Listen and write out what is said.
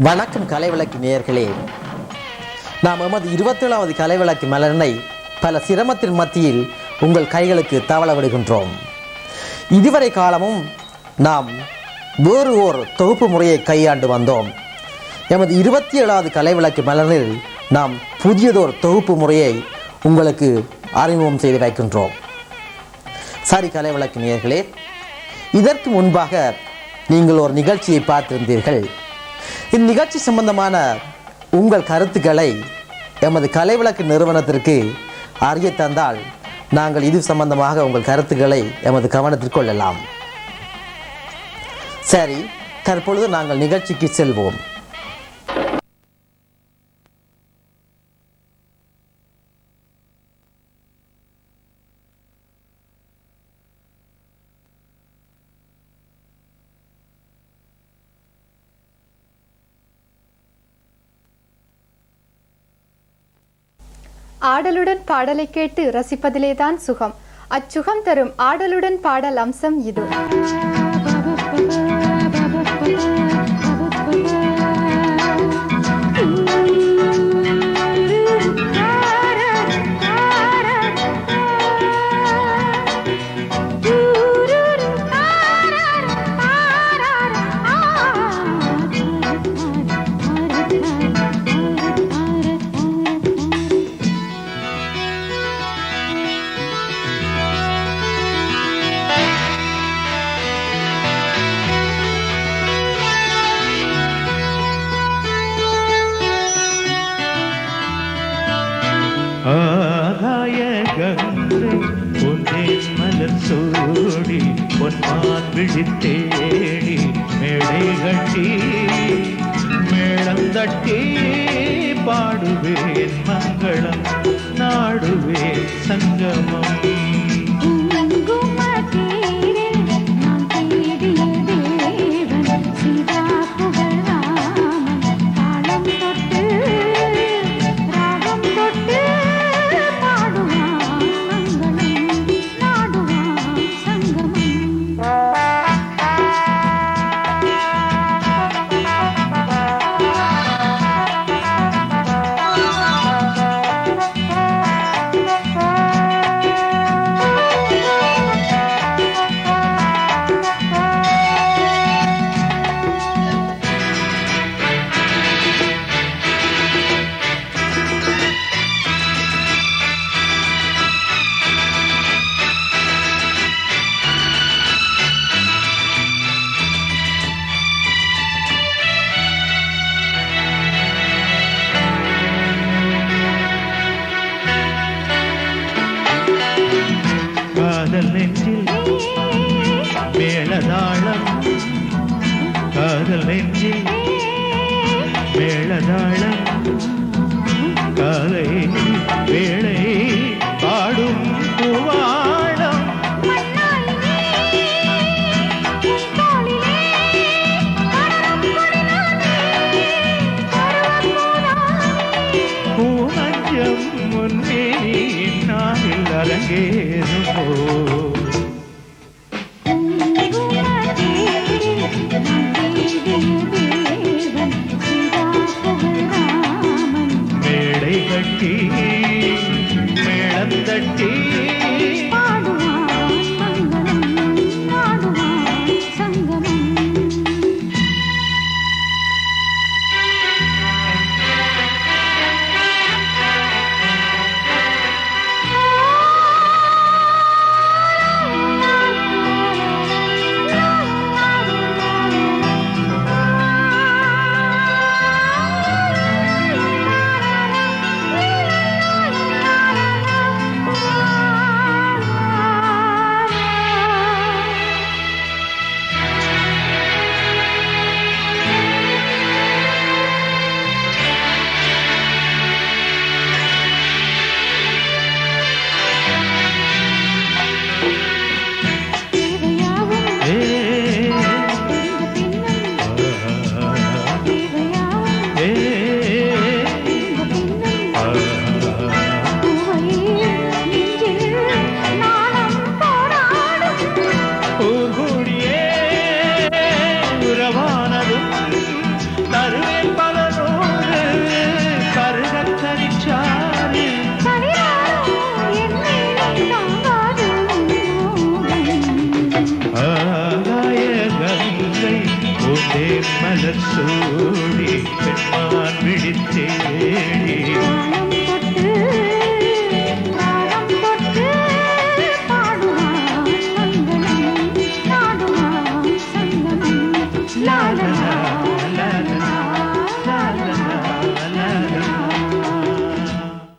வணக்கம் கலைவிளக்கு நேயர்களே. நாம் எமது 27வது கலைவிளக்கு மலரினை பல சிரமத்தின் மத்தியில் உங்கள் கைகளுக்கு தவள விடுகின்றோம். இதுவரை காலமும் நாம் வேறு ஓர் தொகுப்பு முறையை கையாண்டு வந்தோம். எமது 27வது கலைவிளக்கு மலரில் நாம் புதியதோர் தொகுப்பு முறையை உங்களுக்கு அறிமுகம் செய்து வைக்கின்றோம். சரி கலைவிளக்கு நேயர்களே, இதற்கு முன்பாக நீங்கள் ஒரு நிகழ்ச்சியை பார்த்திருந்தீர்கள். இந்நிகழ்ச்சி சம்பந்தமான உங்கள் கருத்துக்களை எமது கலைவிளக்கு நிறுவனத்திற்கு அறிய தந்தால் நாங்கள் இது சம்பந்தமாக உங்கள் கருத்துக்களை எமது கவனத்திற்கு கொள்ளலாம். சரி, தற்பொழுது நாங்கள் நிகழ்ச்சிக்கு செல்வோம். ஆடலுடன் பாடலை கேட்டு ரசிப்பதிலேதான் சுகம். அச்சுகம் தரும் ஆடலுடன் பாடல் அம்சம் இது. ஆகாய கங்கை பொன்னின் மலர் சூடி பொன்மான் விழித்தேடி மேடை கட்டி மேளம் தட்டி பாடுவேன் மங்களம் நாடுவேன் சங்கமம். காதல் நெஞ்சில் மேளதாளம், காதல் நெஞ்சில் மேளதாளம், காலை வேளை பாடும் பூவாளம். பூமஞ்சம் முன்னே நாளில் அரங்கேறுமோ. மேடை கட்டி மேளம் தட்டி சூடி பெண்மான் விழித்தேன்